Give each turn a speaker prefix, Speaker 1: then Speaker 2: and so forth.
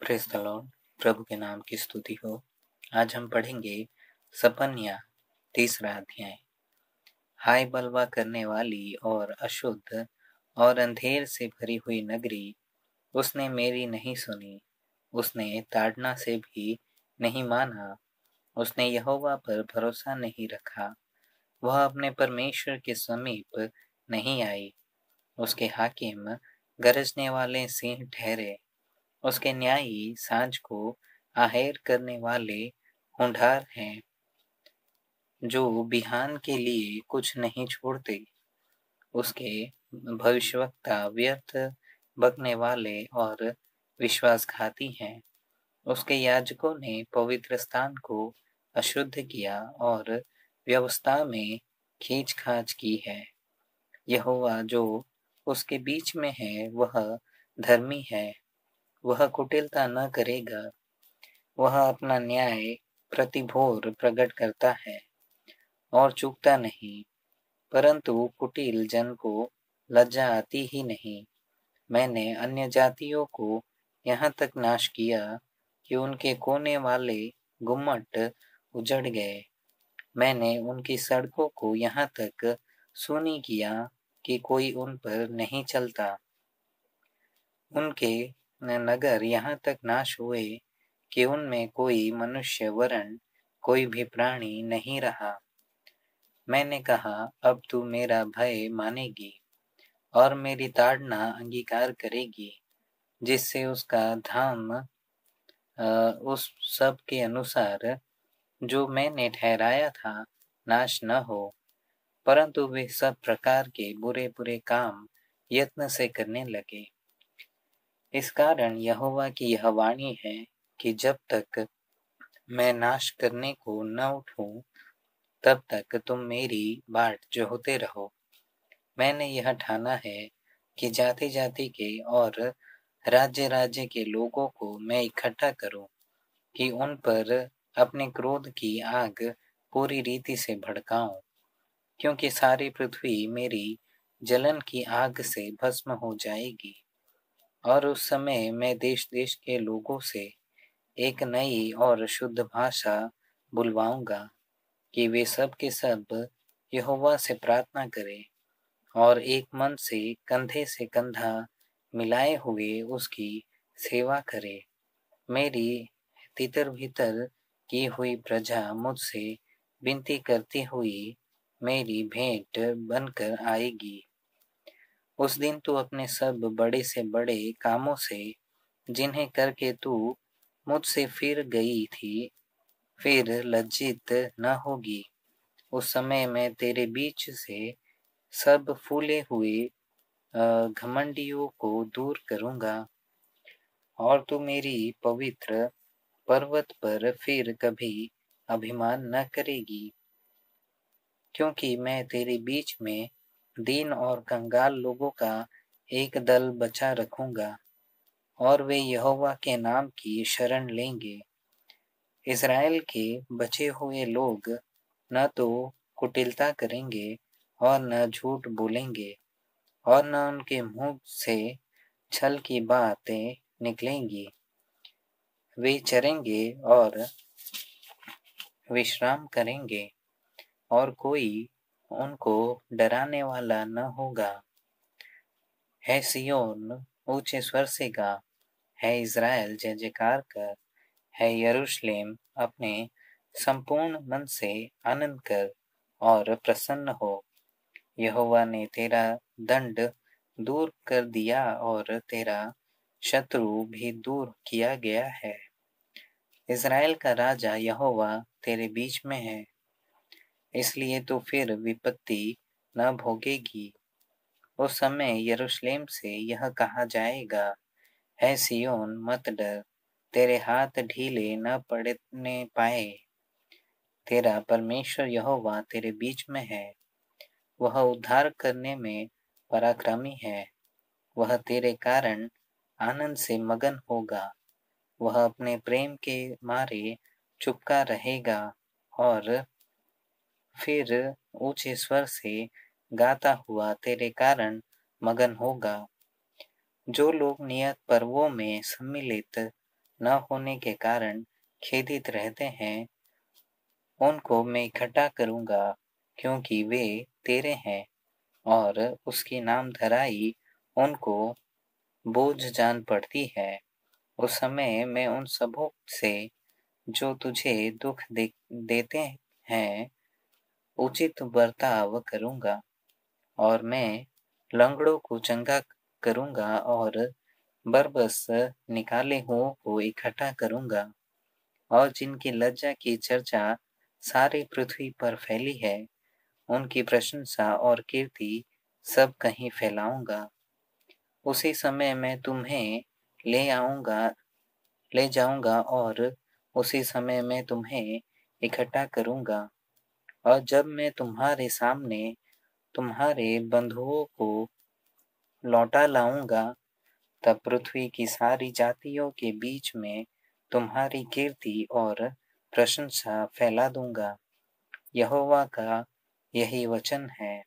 Speaker 1: Praise the Lord. प्रभु के नाम की स्तुति हो। आज हम पढ़ेंगे सपन्या तीसरा अध्याय। हाय बलवा करने वाली और अशुद्ध और अंधेर से भरी हुई नगरी, उसने मेरी नहीं सुनी, उसने ताड़ना से भी नहीं माना, उसने यहोवा पर भरोसा नहीं रखा, वह अपने परमेश्वर के समीप नहीं आई। उसके हाकिम गरजने वाले सिंह ठहरे, उसके न्यायी सांझ को आहेर करने वाले होनहार हैं, जो बिहान के लिए कुछ नहीं छोड़ते। उसके भविष्यवक्ता व्यर्थ बकने वाले और विश्वासघाती हैं। उसके याजकों ने पवित्र स्थान को अशुद्ध किया और व्यवस्था में खींच-खाच की है। यहोवा जो उसके बीच में है, वह धर्मी है, वह कुटिलता न करेगा। वह अपना न्याय प्रतिभोर प्रकट करता है और चूकता नहीं, परंतु कुटिल जन को लज्जा आती ही नहीं। मैंने अन्य जातियों को यहाँ तक नाश किया कि उनके कोने वाले गुम्मट उजड़ गए। मैंने उनकी सड़कों को यहाँ तक सूनी किया कि कोई उन पर नहीं चलता। उनके नगर यहाँ तक नाश हुए कि उनमें कोई मनुष्य वरन कोई भी प्राणी नहीं रहा। मैंने कहा, अब तू मेरा भय मानेगी और मेरी ताड़ना अंगीकार करेगी, जिससे उसका धाम उस सब के अनुसार जो मैंने ठहराया था नाश न हो, परंतु वे सब प्रकार के बुरे बुरे काम यत्न से करने लगे। इस कारण यहोवा की यह वाणी है कि जब तक मैं नाश करने को न उठूं, तब तक तुम मेरी बाट जोहते रहो। मैंने यह ठाना है कि जाति जाति के और राज्य राज्य के लोगों को मैं इकट्ठा करूं, कि उन पर अपने क्रोध की आग पूरी रीति से भड़काऊं, क्योंकि सारी पृथ्वी मेरी जलन की आग से भस्म हो जाएगी। और उस समय मैं देश देश के लोगों से एक नई और शुद्ध भाषा बुलवाऊंगा, कि वे सब के सब यहोवा से प्रार्थना करें और एक मन से कंधा मिलाए हुए उसकी सेवा करें। मेरी तितर भीतर की हुई प्रजा मुझसे विनती करती हुई मेरी भेंट बनकर आएगी। उस दिन तू अपने सब बड़े से बड़े कामों से, जिन्हें करके तू मुझसे फिर गई थी, फिर लज्जित न होगी। उस समय मैं तेरे बीच से सब फूले हुए घमंडियों को दूर करूंगा, और तू मेरी पवित्र पर्वत पर फिर कभी अभिमान न करेगी, क्योंकि मैं तेरे बीच में दीन और कंगाल लोगों का एक दल बचा रखूंगा, और वे यहोवा के नाम की शरण लेंगे। इस्राएल के बचे हुए लोग न तो कुटिलता करेंगे और न झूठ बोलेंगे, और न उनके मुंह से छल की बातें निकलेंगी। वे चरेंगे और विश्राम करेंगे, और कोई उनको डराने वाला न होगा। है सिय्योन, ऊंचे स्वर से गा। है इज़राइल, जय जयकार कर। है यरूशलेम, अपने संपूर्ण मन से आनंद कर और प्रसन्न हो। यहोवा ने तेरा दंड दूर कर दिया और तेरा शत्रु भी दूर किया गया है। इज़राइल का राजा यहोवा तेरे बीच में है, इसलिए तो फिर विपत्ति न भोगेगी। उस समय यरूशलेम से यह कहा जाएगा, है सिय्योन, मत डर, तेरे हाथ ढीले न पड़ने पाए। तेरा परमेश्वर यहोवा तेरे बीच में है, वह उद्धार करने में पराक्रमी है। वह तेरे कारण आनंद से मगन होगा, वह अपने प्रेम के मारे चुपका रहेगा और फिर ऊंचे स्वर से गाता हुआ तेरे कारण मगन होगा। जो लोग नियत पर्वों में सम्मिलित न होने के कारण खेदित रहते हैं, उनको मैं इकट्ठा करूँगा, क्योंकि वे तेरे हैं, और उसकी नामधराई उनको बोझ जान पड़ती है। उस समय मैं उन सबों से जो तुझे दुख देते हैं उचित बर्ताव करूँगा, और मैं लंगड़ों को चंगा करूँगा और बरबस निकाले हुओं को इकट्ठा करूँगा, और जिनकी लज्जा की चर्चा सारी पृथ्वी पर फैली है, उनकी प्रशंसा और कीर्ति सब कहीं फैलाऊँगा। उसी समय मैं तुम्हें ले जाऊँगा और उसी समय मैं तुम्हें इकट्ठा करूँगा, और जब मैं तुम्हारे सामने तुम्हारे बंधुओं को लौटा लाऊँगा, तब पृथ्वी की सारी जातियों के बीच में तुम्हारी कीर्ति और प्रशंसा फैला दूँगा। यहोवा का यही वचन है।